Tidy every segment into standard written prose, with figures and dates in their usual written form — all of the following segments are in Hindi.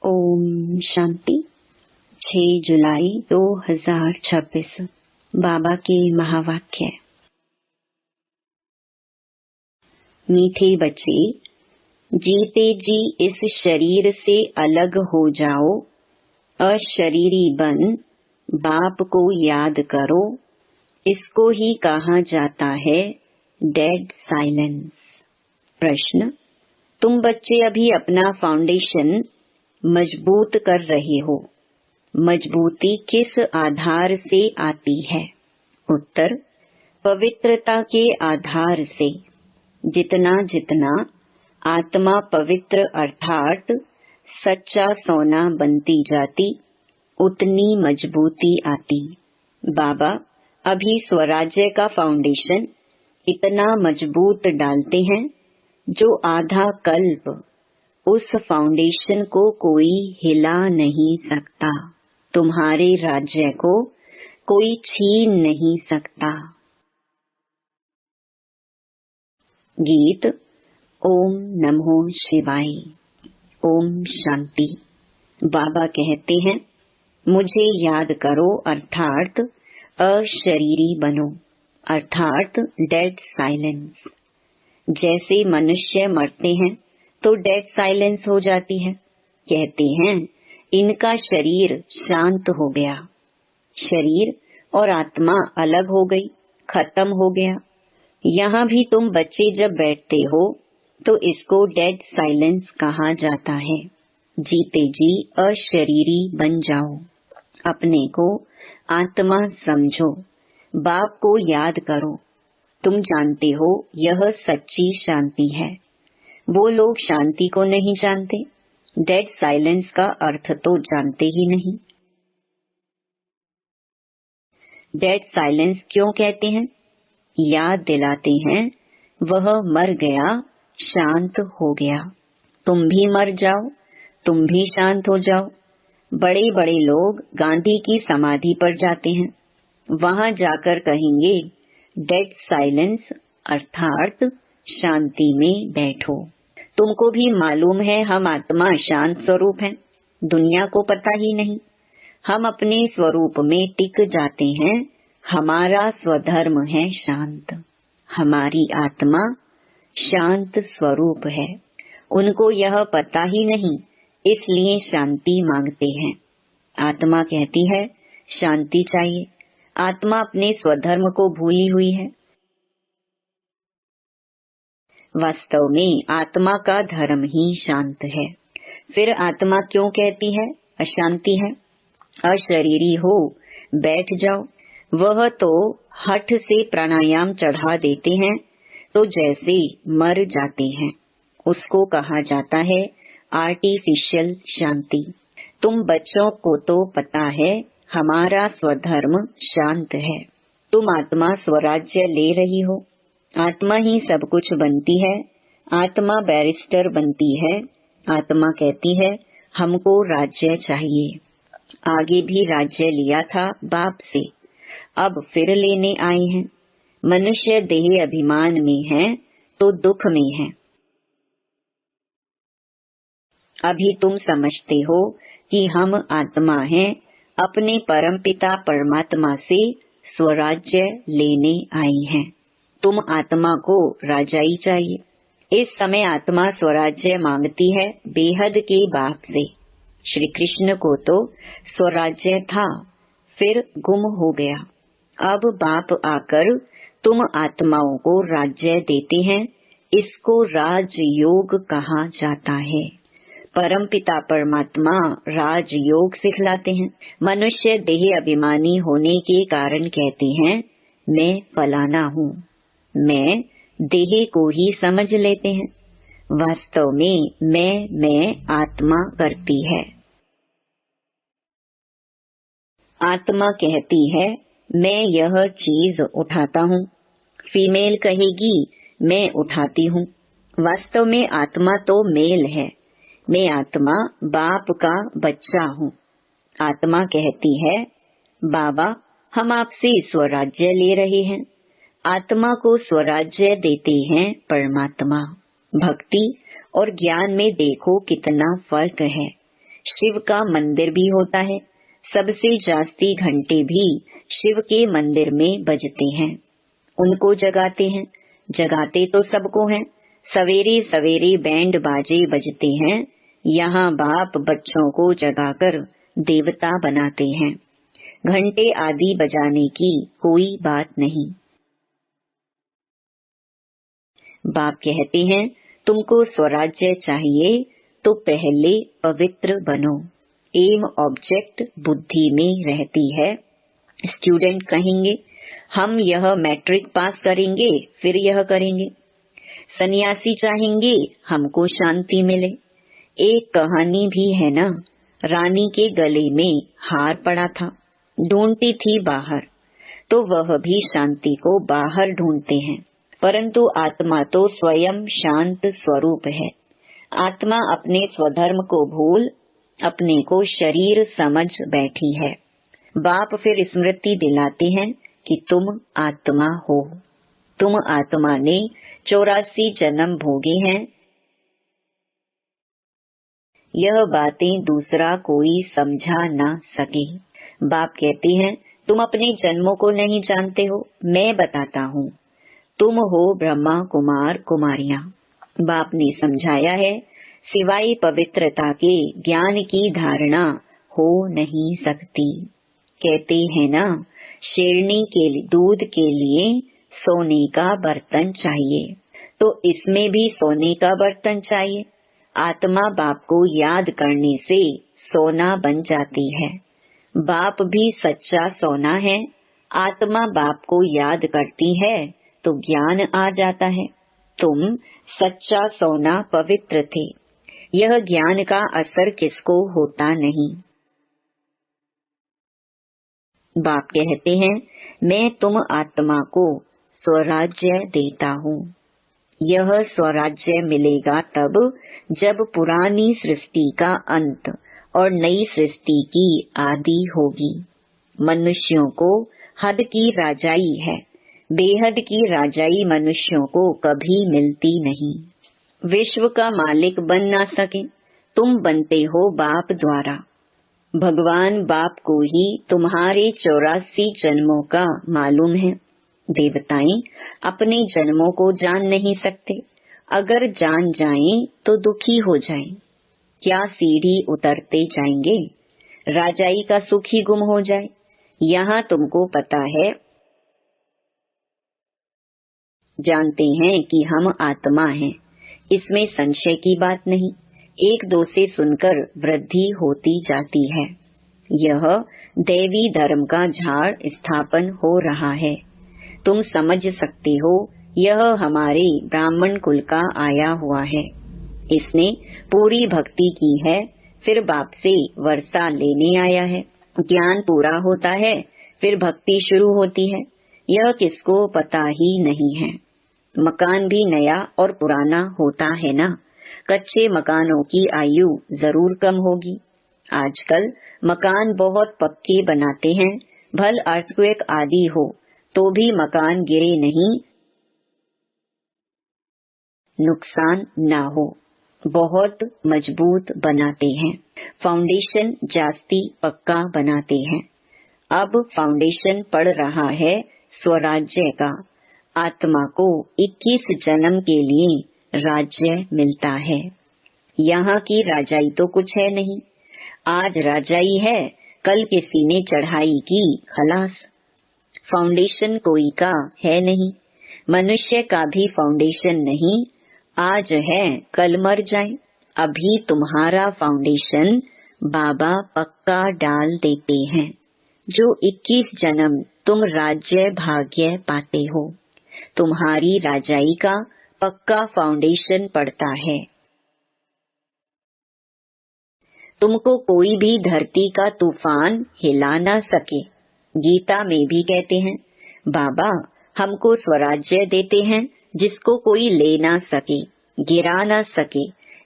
ओम शांति। 6 जुलाई 2026 बाबा के महावाक्य। मीठे बच्चे, जीते जी इस शरीर से अलग हो जाओ, अशरीरी बन बाप को याद करो। इसको ही कहा जाता है डेड साइलेंस। प्रश्न: तुम बच्चे अभी अपना फाउंडेशन मजबूत कर रहे हो। मजबूती किस आधार से आती है? उत्तर: पवित्रता के आधार से। जितना जितना आत्मा पवित्र अर्थात सच्चा सोना बनती जाती, उतनी मजबूती आती। बाबा अभी स्वराज्य का फाउंडेशन इतना मजबूत डालते हैं, जो आधा कल्प उस फाउंडेशन को कोई हिला नहीं सकता। तुम्हारे राज्य को कोई छीन नहीं सकता। गीत। ओम नमो शिवाय। ओम शांति। बाबा कहते हैं, मुझे याद करो अर्थात अशरीरी बनो, अर्थात डेड साइलेंस। जैसे मनुष्य मरते हैं तो डेड साइलेंस हो जाती है। कहते हैं इनका शरीर शांत हो गया। शरीर और आत्मा अलग हो गई, खत्म हो गया। यहाँ भी तुम बच्चे जब बैठते हो तो इसको डेड साइलेंस कहा जाता है। जीते जी अशरीरी बन जाओ, अपने को आत्मा समझो, बाप को याद करो। तुम जानते हो यह सच्ची शांति है। वो लोग शांति को नहीं जानते, डेड साइलेंस का अर्थ तो जानते ही नहीं। डेड साइलेंस क्यों कहते हैं? याद दिलाते हैं वह मर गया, शांत हो गया। तुम भी मर जाओ, तुम भी शांत हो जाओ। बड़े बड़े लोग गांधी की समाधि पर जाते हैं, वहां जाकर कहेंगे डेड साइलेंस अर्थात शांति में बैठो। तुमको भी मालूम है हम आत्मा शांत स्वरूप हैं, दुनिया को पता ही नहीं। हम अपने स्वरूप में टिक जाते हैं। हमारा स्वधर्म है शांत। हमारी आत्मा शांत स्वरूप है। उनको यह पता ही नहीं, इसलिए शांति मांगते हैं। आत्मा कहती है शांति चाहिए। आत्मा अपने स्वधर्म को भूली हुई है। वास्तव में आत्मा का धर्म ही शांत है। फिर आत्मा क्यों कहती है अशांति है? अशरीरी हो, बैठ जाओ। वह तो हठ से प्राणायाम चढ़ा देते हैं तो जैसे मर जाते हैं। उसको कहा जाता है आर्टिफिशियल शांति। तुम बच्चों को तो पता है हमारा स्वधर्म शांत है। तुम आत्मा स्वराज्य ले रही हो। आत्मा ही सब कुछ बनती है। आत्मा बैरिस्टर बनती है। आत्मा कहती है हमको राज्य चाहिए। आगे भी राज्य लिया था बाप से, अब फिर लेने आए हैं। मनुष्य देह अभिमान में है तो दुख में है। अभी तुम समझते हो कि हम आत्मा हैं, अपने परमपिता परमात्मा से स्वराज्य लेने आई हैं। तुम आत्मा को राजाई चाहिए। इस समय आत्मा स्वराज्य मांगती है बेहद के बाप से। श्री कृष्ण को तो स्वराज्य था, फिर गुम हो गया। अब बाप आकर तुम आत्माओं को राज्य देते हैं। इसको राजयोग कहा जाता है। परमपिता परमात्मा राजयोग सिखलाते हैं। मनुष्य देह अभिमानी होने के कारण कहते हैं मैं फलाना हूँ। मैं देह को ही समझ लेते हैं। वास्तव में मैं आत्मा करती है। आत्मा कहती है मैं यह चीज उठाता हूँ। फीमेल कहेगी मैं उठाती हूँ। वास्तव में आत्मा तो मेल है। मैं आत्मा बाप का बच्चा हूँ। आत्मा कहती है बाबा हम आपसे स्वराज्य ले रहे हैं। आत्मा को स्वराज्य देते हैं परमात्मा। भक्ति और ज्ञान में देखो कितना फर्क है। शिव का मंदिर भी होता है। सबसे जास्ती घंटे भी शिव के मंदिर में बजते हैं। उनको जगाते हैं। जगाते तो सबको हैं। सवेरे सवेरे बैंड बाजे बजते हैं। यहाँ बाप बच्चों को जगाकर देवता बनाते हैं। घंटे आदि बजाने की कोई बात नहीं। बाप कहते हैं, तुमको स्वराज्य चाहिए तो पहले पवित्र बनो। एम ऑब्जेक्ट बुद्धि में रहती है। स्टूडेंट कहेंगे, हम यह मैट्रिक पास करेंगे फिर यह करेंगे। सन्यासी चाहेंगे हमको शांति मिले। एक कहानी भी है ना, रानी के गले में हार पड़ा था, ढूंढती थी बाहर, तो वह भी शांति को बाहर ढूंढते हैं। परंतु आत्मा तो स्वयं शांत स्वरूप है। आत्मा अपने स्वधर्म को भूल अपने को शरीर समझ बैठी है। बाप फिर स्मृति दिलाते हैं कि तुम आत्मा हो। तुम आत्मा ने 84 जन्म भोगे हैं। यह बातें दूसरा कोई समझा ना सके। बाप कहते हैं, तुम अपने जन्मों को नहीं जानते हो, मैं बताता हूँ। तुम हो ब्रह्मा कुमार कुमारियाँ। बाप ने समझाया है, सिवाय पवित्रता के ज्ञान की धारणा हो नहीं सकती। कहते हैं ना, शेरनी के दूध के लिए सोने का बर्तन चाहिए, तो इसमें भी सोने का बर्तन चाहिए। आत्मा बाप को याद करने से सोना बन जाती है। बाप भी सच्चा सोना है। आत्मा बाप को याद करती है तो ज्ञान आ जाता है। तुम सच्चा सोना पवित्र थे। यह ज्ञान का असर किसको होता नहीं। बाप कहते हैं, मैं तुम आत्मा को स्वराज्य देता हूँ। यह स्वराज्य मिलेगा तब जब पुरानी सृष्टि का अंत और नई सृष्टि की आदि होगी। मनुष्यों को हद की राजाई है। बेहद की राजाई मनुष्यों को कभी मिलती नहीं। विश्व का मालिक बन ना सके, तुम बनते हो बाप द्वारा। भगवान बाप को ही तुम्हारे 84 जन्मों का मालूम है। देवताएं अपने जन्मों को जान नहीं सकते। अगर जान जाएं तो दुखी हो जाएं। क्या सीढ़ी उतरते जाएंगे? राजाई का सुख ही गुम हो जाए। यहाँ तुमको पता है, जानते हैं कि हम आत्मा हैं, इसमें संशय की बात नहीं। एक दो से सुनकर वृद्धि होती जाती है। यह देवी धर्म का झाड़ स्थापन हो रहा है। तुम समझ सकते हो, यह हमारे ब्राह्मण कुल का आया हुआ है। इसने पूरी भक्ति की है, फिर बाप से वर्षा लेने आया है। ज्ञान पूरा होता है, फिर भक्ति शुरू होती है। यह किसको पता ही नहीं है। मकान भी नया और पुराना होता है ना। कच्चे मकानों की आयु जरूर कम होगी। आजकल मकान बहुत पक्के बनाते हैं। भल अर्थक्वेक आदि हो तो भी मकान गिरे नहीं, नुकसान ना हो, बहुत मजबूत बनाते हैं। फाउंडेशन जास्ती पक्का बनाते हैं। अब फाउंडेशन पड़ रहा है स्वराज्य का। आत्मा को 21 जन्म के लिए राज्य मिलता है। यहाँ की राजाई तो कुछ है नहीं। आज राजाई है, कल किसी ने चढ़ाई की, खलास। फाउंडेशन कोई का है नहीं। मनुष्य का भी फाउंडेशन नहीं। आज है, कल मर जाए। अभी तुम्हारा फाउंडेशन बाबा पक्का डाल देते हैं। जो 21 जन्म तुम राज्य भाग्य पाते हो, तुम्हारी राजाई का पक्का फाउंडेशन पड़ता है। तुमको कोई भी धरती का तूफान हिला ना सके। गीता में भी कहते हैं, बाबा हमको स्वराज्य देते हैं जिसको कोई ले ना सके, गिरा ना सके।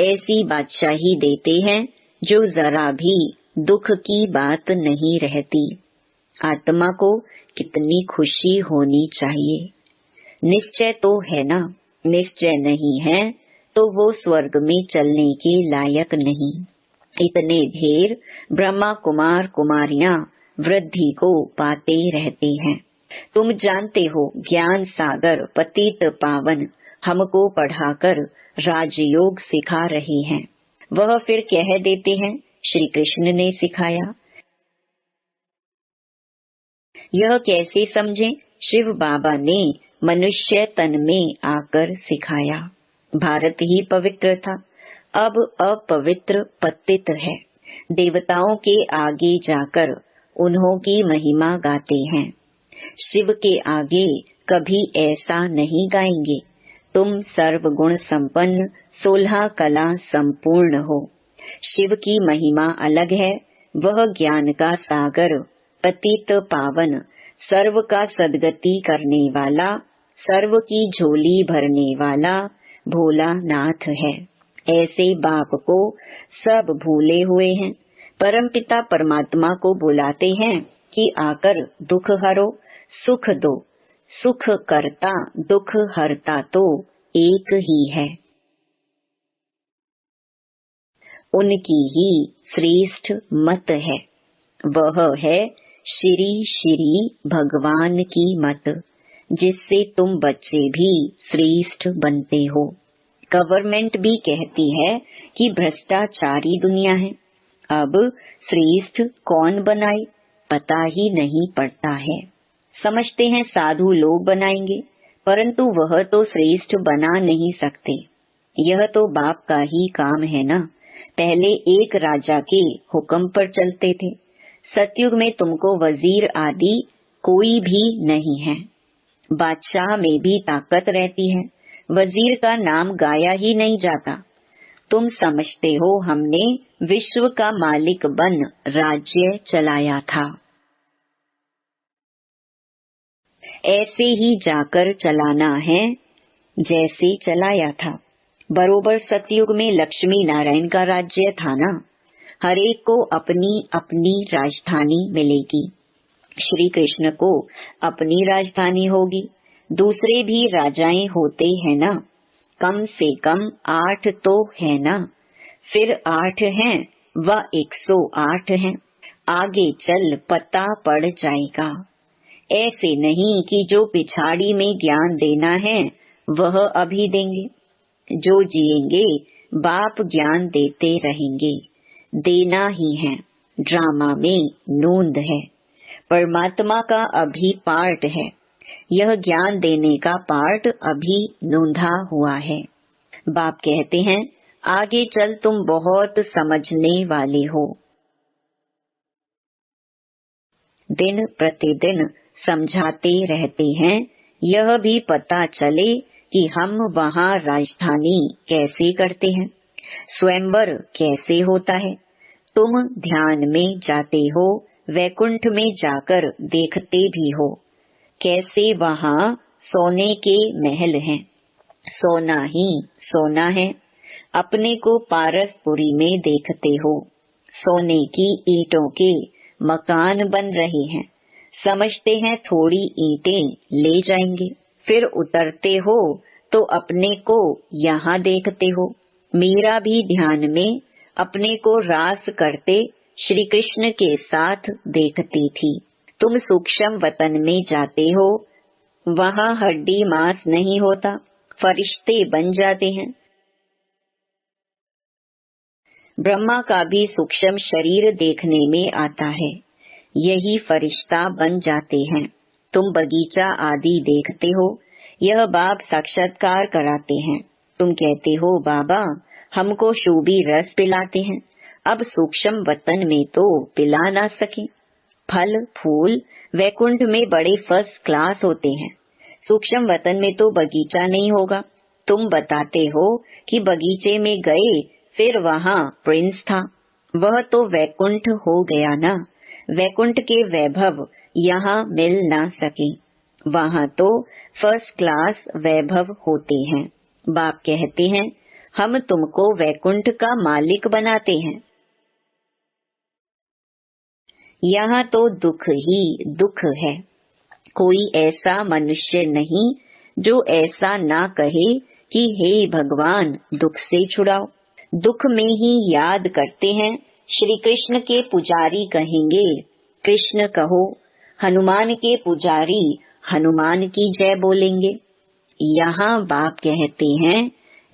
ऐसी बादशाही देते हैं जो जरा भी दुख की बात नहीं रहती। आत्मा को कितनी खुशी होनी चाहिए। निश्चय तो है ना। निश्चय नहीं है तो वो स्वर्ग में चलने के लायक नहीं। इतने ढेर ब्रह्मा कुमार कुमारियां वृद्धि को पाते रहते हैं। तुम जानते हो ज्ञान सागर पतित पावन हमको पढ़ाकर राजयोग सिखा रहे हैं। वह फिर कह देते हैं श्री कृष्ण ने सिखाया। यह कैसे समझें? शिव बाबा ने मनुष्य तन में आकर सिखाया। भारत ही पवित्र था, अब अपवित्र पतित है। देवताओं के आगे जाकर उन्हों की महिमा गाते हैं। शिव के आगे कभी ऐसा नहीं गाएंगे। तुम सर्वगुण संपन्न 16 कला संपूर्ण हो। शिव की महिमा अलग है। वह ज्ञान का सागर पतित पावन सर्व का सद्गति करने वाला, सर्व की झोली भरने वाला भोला नाथ है। ऐसे बाप को सब भूले हुए हैं। परमपिता परमात्मा को बुलाते हैं कि आकर दुख हरो, सुख दो। सुख करता दुख हरता तो एक ही है। उनकी ही श्रेष्ठ मत है। वह है श्री श्री भगवान की मत, जिससे तुम बच्चे भी श्रेष्ठ बनते हो। गवर्नमेंट भी कहती है कि भ्रष्टाचारी दुनिया है। अब श्रेष्ठ कौन बनाए पता ही नहीं पड़ता है। समझते हैं साधु लोग बनाएंगे, परंतु वह तो श्रेष्ठ बना नहीं सकते। यह तो बाप का ही काम है ना। पहले एक राजा के हुक्म पर चलते थे। सतयुग में तुमको वजीर आदि कोई भी नहीं है। बादशाह में भी ताकत रहती है, वजीर का नाम गाया ही नहीं जाता। तुम समझते हो हमने विश्व का मालिक बन राज्य चलाया था। ऐसे ही जाकर चलाना है जैसे चलाया था। बरोबर सतयुग में लक्ष्मी नारायण का राज्य था ना। हरेक को अपनी अपनी राजधानी मिलेगी। श्री कृष्ण को अपनी राजधानी होगी। दूसरे भी राजाएं होते हैं ना, कम से कम 8 तो है ना। फिर 8 हैं व 108 हैं। आगे चल पता पड़ जाएगा। ऐसे नहीं कि जो पिछाड़ी में ज्ञान देना है वह अभी देंगे। जो जिएंगे बाप ज्ञान देते रहेंगे। देना ही है, ड्रामा में नोंद है। परमात्मा का अभी पार्ट है। यह ज्ञान देने का पार्ट अभी नोंधा हुआ है। बाप कहते हैं आगे चल तुम बहुत समझने वाले हो। दिन प्रतिदिन समझाते रहते हैं। यह भी पता चले कि हम वहाँ राजधानी कैसे करते हैं, स्वयंवर कैसे होता है। तुम ध्यान में जाते हो, वैकुंठ में जाकर देखते भी हो कैसे वहाँ सोने के महल हैं। सोना ही सोना है। अपने को पारसपुरी में देखते हो, सोने की ईंटों के मकान बन रहे हैं। समझते हैं थोड़ी ईंटें ले जाएंगे। फिर उतरते हो तो अपने को यहाँ देखते हो। मीरा भी ध्यान में अपने को रास करते श्री कृष्ण के साथ देखती थी। तुम सूक्ष्म वतन में जाते हो, वहाँ हड्डी मांस नहीं होता, फरिश्ते बन जाते हैं। ब्रह्मा का भी सूक्ष्म शरीर देखने में आता है, यही फरिश्ता बन जाते हैं। तुम बगीचा आदि देखते हो, यह बाप साक्षात्कार कराते हैं। तुम कहते हो बाबा हमको शूबी रस पिलाते हैं। अब सूक्ष्म वतन में तो पिला ना सके। फल फूल वैकुंठ में बड़े फर्स्ट क्लास होते हैं। सूक्ष्म वतन में तो बगीचा नहीं होगा। तुम बताते हो कि बगीचे में गए, फिर वहाँ प्रिंस था। वह तो वैकुंठ हो गया ना। वैकुंठ के वैभव यहाँ मिल ना सके। वहाँ तो फर्स्ट क्लास वैभव होते हैं। बाप कहते हैं हम तुमको वैकुंठ का मालिक बनाते हैं। यहाँ तो दुख ही दुख है। कोई ऐसा मनुष्य नहीं जो ऐसा ना कहे कि हे भगवान दुख से छुड़ाओ। दुख में ही याद करते हैं श्री कृष्ण के पुजारी कहेंगे कृष्ण कहो, हनुमान के पुजारी हनुमान की जय बोलेंगे। यहाँ बाप कहते हैं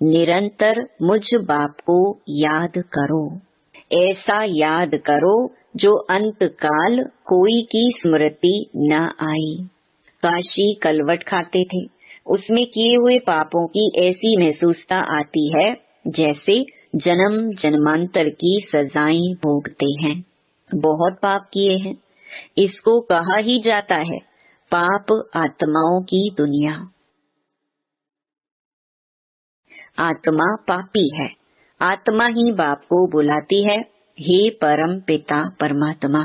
निरंतर मुझ बाप को याद करो, ऐसा याद करो जो अंत काल कोई की स्मृति न आई। काशी कलवट खाते थे, उसमें किए हुए पापों की ऐसी महसूसता आती है जैसे जन्म जन्मांतर की सजाएं भोगते हैं। बहुत पाप किए हैं, इसको कहा ही जाता है पाप आत्माओं की दुनिया। आत्मा पापी है, आत्मा ही बाप को बुलाती है, हे परम पिता परमात्मा,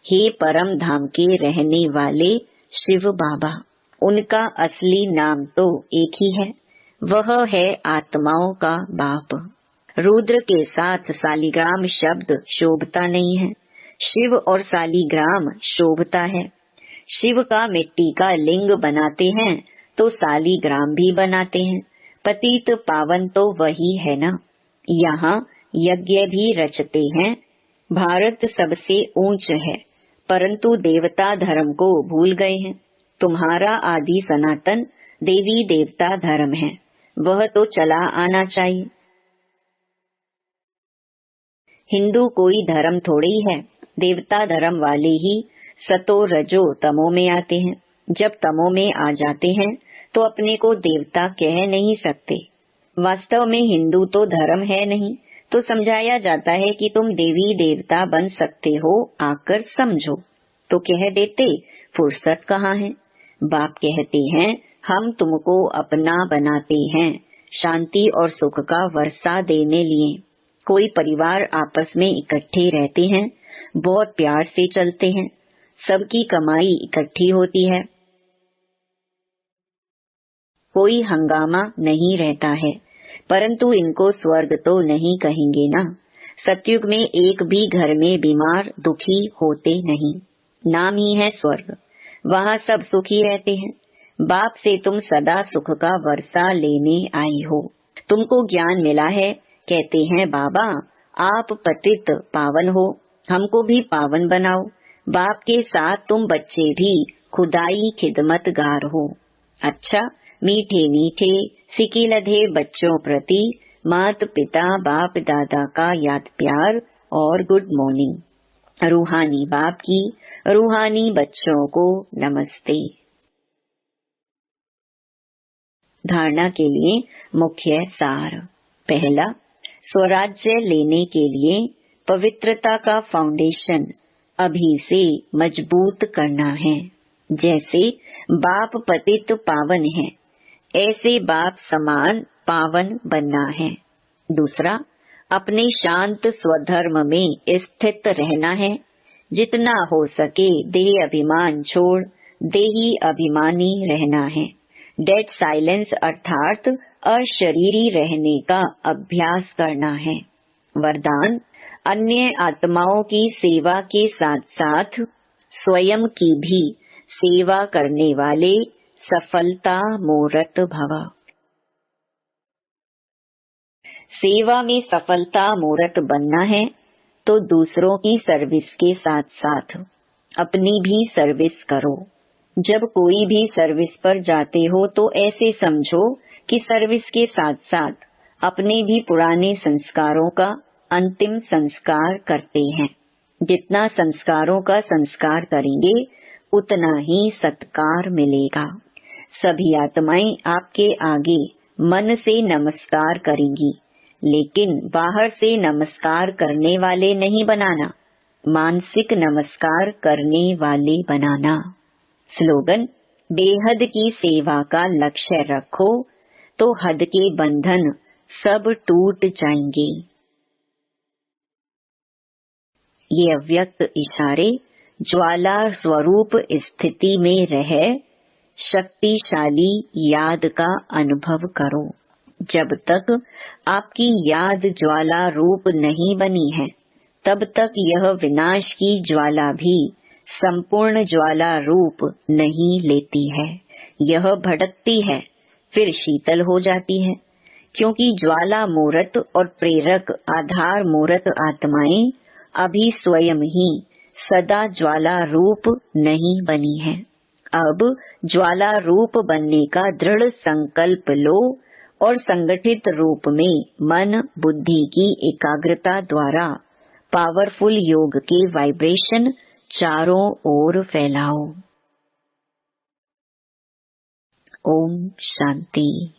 हे परम धाम के रहने वाले शिव बाबा। उनका असली नाम तो एक ही है, वह है आत्माओं का बाप। रुद्र के साथ सालिग्राम शब्द शोभता नहीं है, शिव और सालिग्राम शोभता है। शिव का मिट्टी का लिंग बनाते हैं तो सालिग्राम भी बनाते हैं, पतित पावन तो वही है ना। यहाँ यज्ञ भी रचते हैं। भारत सबसे ऊंच है, परंतु देवता धर्म को भूल गए हैं। तुम्हारा आदि सनातन देवी देवता धर्म है, वह तो चला आना चाहिए। हिंदू कोई धर्म थोड़ी है, देवता धर्म वाले ही सतो रजो तमो में आते हैं। जब तमो में आ जाते हैं तो अपने को देवता कह नहीं सकते। वास्तव में हिंदू तो धर्म है नहीं, तो समझाया जाता है कि तुम देवी देवता बन सकते हो, आकर समझो, तो कह देते फुर्सत कहाँ है। बाप कहते हैं हम तुमको अपना बनाते हैं, शांति और सुख का वर्षा देने लिए। कोई परिवार आपस में इकट्ठे रहते हैं, बहुत प्यार से चलते हैं, सबकी कमाई इकट्ठी होती है, कोई हंगामा नहीं रहता है। परंतु इनको स्वर्ग तो नहीं कहेंगे ना। सतयुग में एक भी घर में बीमार दुखी होते नहीं, नाम ही है स्वर्ग, वहाँ सब सुखी रहते हैं। बाप से तुम सदा सुख का वर्षा लेने आई हो, तुमको ज्ञान मिला है। कहते हैं बाबा आप पतित पावन हो, हमको भी पावन बनाओ। बाप के साथ तुम बच्चे भी खुदाई खिदमतगार हो। अच्छा, मीठे मीठे सिकी लधे बच्चों प्रति मात पिता बाप दादा का याद प्यार और गुड मॉर्निंग। रूहानी बाप की रूहानी बच्चों को नमस्ते। धारणा के लिए मुख्य सार। पहला, स्वराज्य लेने के लिए पवित्रता का फाउंडेशन अभी से मजबूत करना है। जैसे बाप पतित पावन है, ऐसे बाप समान पावन बनना है। दूसरा, अपने शांत स्वधर्म में स्थित रहना है। जितना हो सके देह अभिमान छोड़ देही अभिमानी रहना है। डेड साइलेंस अर्थात अशरीरी रहने का अभ्यास करना है। वरदान, अन्य आत्माओं की सेवा के साथ साथ स्वयं की भी सेवा करने वाले सफलता मूर्त भव। सेवा में सफलता मूर्त बनना है तो दूसरों की सर्विस के साथ साथ अपनी भी सर्विस करो। जब कोई भी सर्विस पर जाते हो तो ऐसे समझो कि सर्विस के साथ साथ अपने भी पुराने संस्कारों का अंतिम संस्कार करते हैं। जितना संस्कारों का संस्कार करेंगे उतना ही सत्कार मिलेगा। सभी आत्माएं आपके आगे मन से नमस्कार करेंगी, लेकिन बाहर से नमस्कार करने वाले नहीं बनाना, मानसिक नमस्कार करने वाले बनाना। स्लोगन, बेहद की सेवा का लक्ष्य रखो तो हद के बंधन सब टूट जाएंगे। ये अव्यक्त इशारे ज्वाला स्वरूप स्थिति में रह शक्तिशाली याद का अनुभव करो। जब तक आपकी याद ज्वाला रूप नहीं बनी है, तब तक यह विनाश की ज्वाला भी संपूर्ण ज्वाला रूप नहीं लेती है। यह भटकती है, फिर शीतल हो जाती है, क्योंकि ज्वाला मूर्त और प्रेरक आधार मूर्त आत्माएं अभी स्वयं ही सदा ज्वाला रूप नहीं बनी है। अब ज्वाला रूप बनने का दृढ़ संकल्प लो और संगठित रूप में मन बुद्धि की एकाग्रता द्वारा पावरफुल योग के वाइब्रेशन चारों ओर फैलाओ। ओम शांति।